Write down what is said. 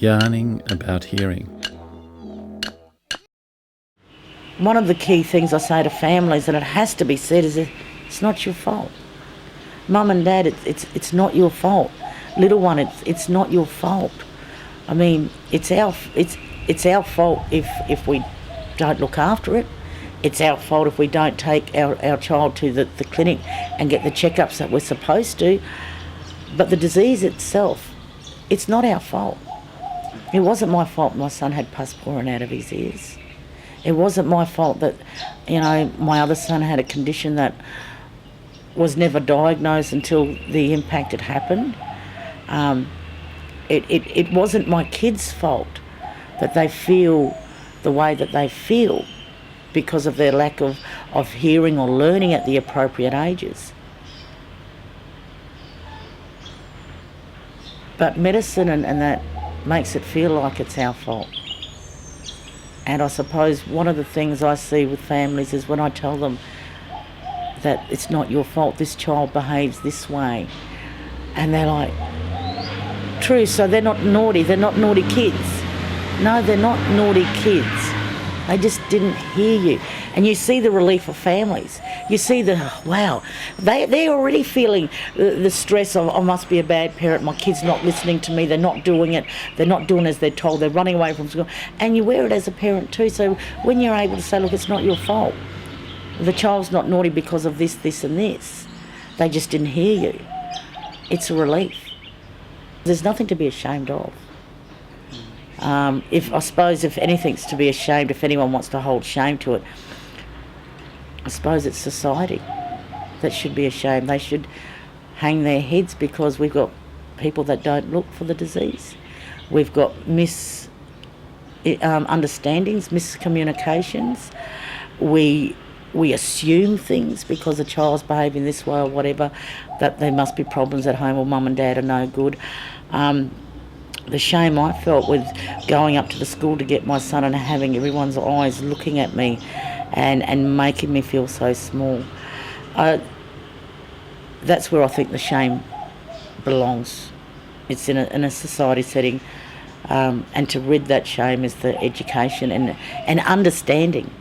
Yarning about hearing. One of the key things I say to families, and it has to be said, is that it's not your fault. Mum and Dad, it's not your fault. Little one, it's not your fault. I mean, it's our fault if we don't look after it. It's our fault if we don't take our child to the clinic and get the checkups that we're supposed to. But the disease itself, it's not our fault. It wasn't my fault my son had pus pouring out of his ears. It wasn't my fault that, my other son had a condition that was never diagnosed until the impact had happened. It wasn't my kids' fault that they feel the way that they feel because of their lack of hearing or learning at the appropriate ages. But medicine and that makes it feel like it's our fault. And I suppose one of the things I see with families is when I tell them that it's not your fault, this child behaves this way. And they're like, true, so they're not naughty kids. No, they're not naughty kids. They just didn't hear you. And you see the relief of families. You see wow, they're already feeling the stress of, I must be a bad parent, my kid's not listening to me, they're not doing it, they're not doing as they're told, they're running away from school. And you wear it as a parent too. So when you're able to say, look, it's not your fault. The child's not naughty because of this, this and this. They just didn't hear you. It's a relief. There's nothing to be ashamed of. If anything's to be ashamed, if anyone wants to hold shame to it, I suppose it's society that should be ashamed. They should hang their heads because we've got people that don't look for the disease. We've got misunderstandings, miscommunications. We assume things because a child's behaving this way or whatever, that there must be problems at home or mum and dad are no good. The shame I felt with going up to the school to get my son and having everyone's eyes looking at me and making me feel so small. That's where I think the shame belongs. It's in a society setting, and to rid that shame is the education and understanding.